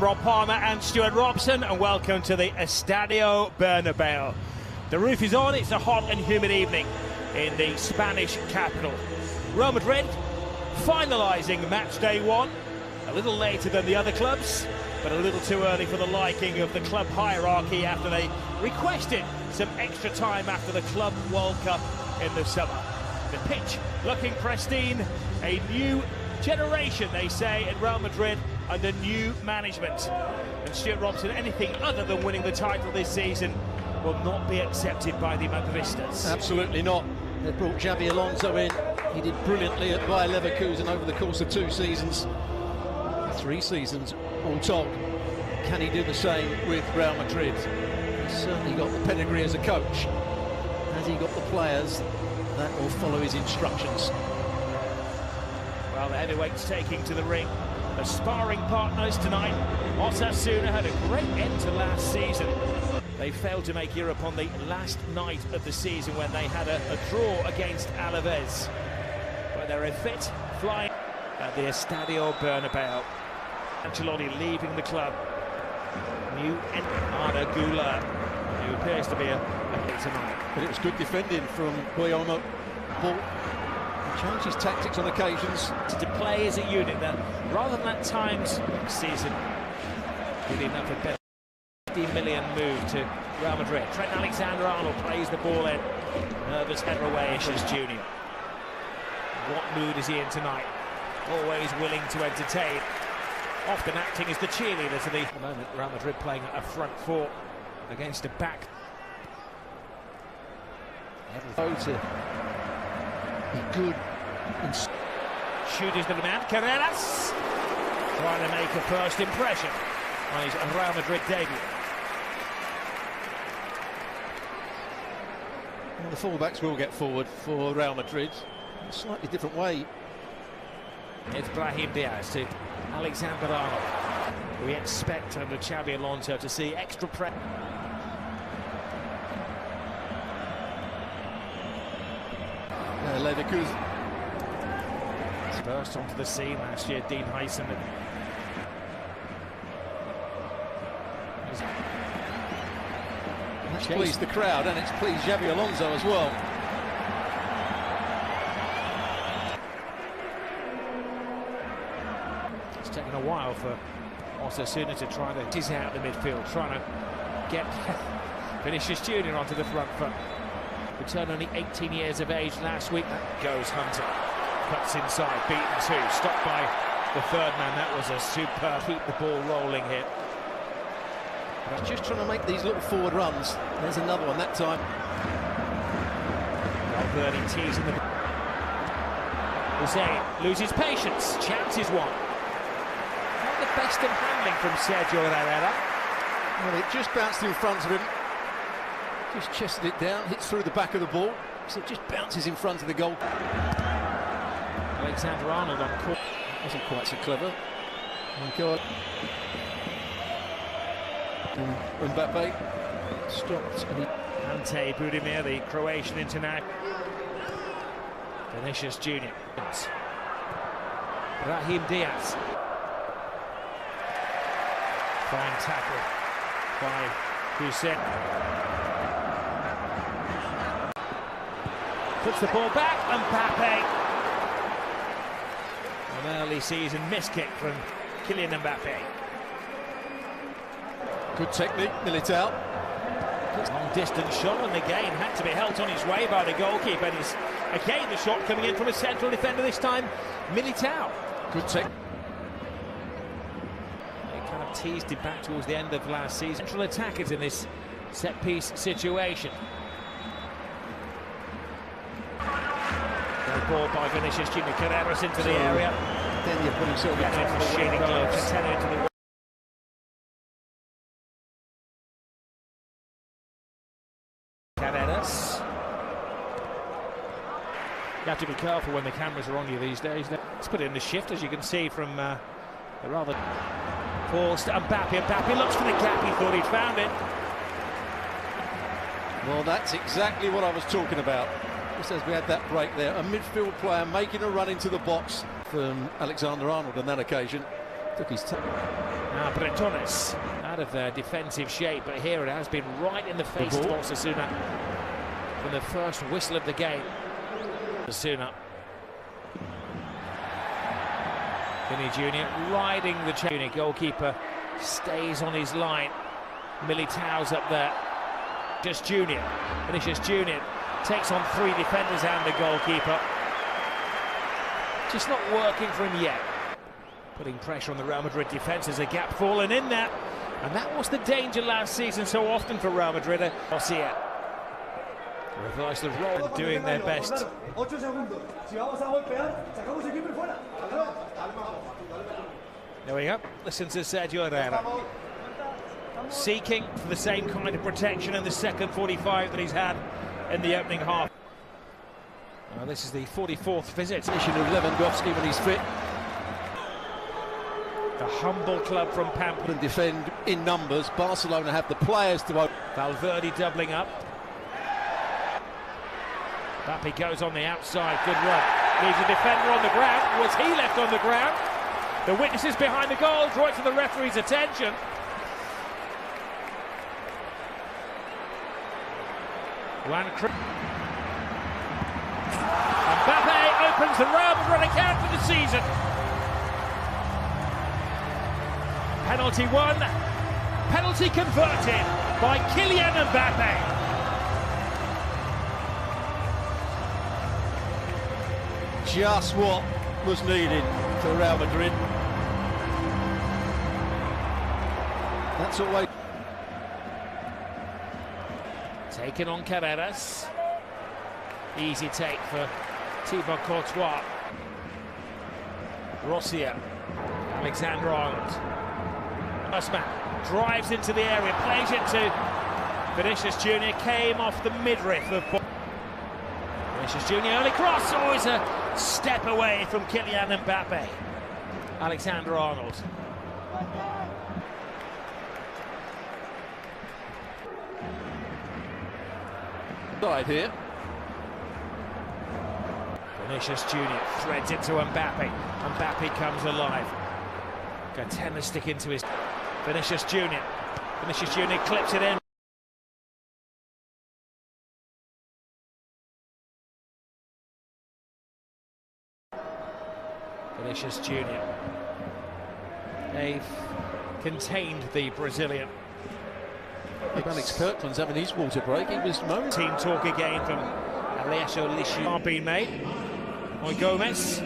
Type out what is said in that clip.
Rob Palmer and Stuart Robson, and welcome to the Estadio Bernabeu. The roof is on. It's a hot and humid evening in the Spanish capital. Real Madrid finalising match day one, a little later than the other clubs, but a little too early for the liking of the club hierarchy after they requested some extra time after the Club World Cup in the summer. The pitch looking pristine, a new generation, they say, at Real Madrid under new management. And Stuart Robson, anything other than winning the title this season will not be accepted by the Madridistas. Absolutely not. They brought Xabi Alonso in. He did brilliantly at Bayer Leverkusen over the course of 2 seasons. 3 seasons, all told. Can he do the same with Real Madrid? He's certainly got the pedigree as a coach. Has he got the players that will follow his instructions? Well, the heavyweights taking to the ring. The sparring partners tonight. Osasuna had a great end to last season. They failed to make Europe on the last night of the season when they had a draw against Alaves. But they're fit, flying at the Estadio Bernabeu. Ancelotti leaving the club. New Arda Güler, who appears to be a hit tonight. But it was good defending from Guillaume. Ball. He changed his tactics on occasions. To play as a unit that, rather than at times season, really enough a better 50 million move to Real Madrid. Trent Alexander-Arnold plays the ball in. Nervous header away, Vinicius Junior. What mood is he in tonight? Always willing to entertain. Often acting as the cheerleader to the moment. Real Madrid playing a front four against a back. To be good. Shooters the demand. Carreras trying to make a first impression on his Real Madrid debut. Well, the fullbacks will get forward for Real Madrid in a slightly different way. It's Brahim Diaz to Alexander-Arnold. We expect under Xabi Alonso to see extra pressure. Leverkusen burst onto the scene last year, Dean Huyson. That's pleased the crowd, and it's pleased Xabi Alonso as well. It's taken a while for Osasuna to try to tease out the midfield, trying to get Vinicius Junior onto the front foot. Returned only 18 years of age last week. That goes Hunter. Cuts inside, beaten 2. Stopped by the third man. That was a superb. Keep the ball rolling here. But just trying to make these little forward runs. There's another one that time. Valverde teasing the... Hussein loses patience. Chance is one. Not the best of handling from Sergio Herrera. Well, it just bounced in front of him. Just chested it down, hits through the back of the ball, so it just bounces in front of the goal. Alexander-Arnold on court. Wasn't quite so clever. My God. Mbappe stopped. Ante Budimir, the Croatian international. Vinicius Junior. Brahim Diaz. Fine tackle by Hussein. Puts the ball back, Mbappe. An early season miss kick from Kylian Mbappe. Good technique, Militao. Long distance shot, and again had to be held on his way by the goalkeeper. And it's again the shot coming in from a central defender, this time Militao. Good technique. They kind of teased it back towards the end of last season. Central attackers in this set piece situation. Ball by Vinicius Junior. Carreras into the area. Then you put himself into the shading glove. Catena into the... Carreras. You have to be careful when the cameras are on you these days. Let's put in the shift, as you can see from the rather forced Mbappe. Mbappe looks for the gap. He thought he'd found it. Well, that's exactly what I was talking about. Just as we had that break there, a midfield player making a run into the box from Alexander-Arnold on that occasion. Took his time. Bretones out of their defensive shape, but here it has been right in the face of Osasuna from the first whistle of the game. Osasuna. Vini Junior riding the chain. Goalkeeper stays on his line. Militao's up there. Just Junior. Vinicius Junior takes on 3 defenders and the goalkeeper. Just not working for him yet. Putting pressure on the Real Madrid defence. There's a gap fallen in there. And that was the danger last season so often for Real Madrid. Garcia. Reverse the role, doing their best. There we go. Listen to Sergio Herrera. Seeking for the same kind of protection in the second 45 that he's had in the opening half. This is the 44th visit. Position of Lewandowski when he's fit. The humble club from Pamplona. And defend in numbers. Barcelona have the players to open. Valverde doubling up. Mbappe goes on the outside. Good run. Leaves a defender on the ground. Was he left on the ground? The witnesses behind the goal draw it to the referee's attention. Mbappe opens the Real Madrid account for the season. Penalty won, penalty converted by Kylian Mbappe. Just what was needed for Real Madrid. That's always taken on Carreras. Easy take for Thibaut Courtois. Rossia, Alexander Arnold. Osman drives into the area, plays it to Vinicius Junior. Came off the midriff of Vinicius Junior. Early cross, always a step away from Kylian Mbappe. Alexander Arnold. side here. Vinicius Junior threads it to Mbappe. Mbappe comes alive. Gatena stick into his... Vinicius Junior. Vinicius Junior clips it in. Vinicius Junior. They've contained the Brazilian. Alex Kirkland's having his water break. He was moaning. Team talk again from Alessio Lisci. Being made by Gomez.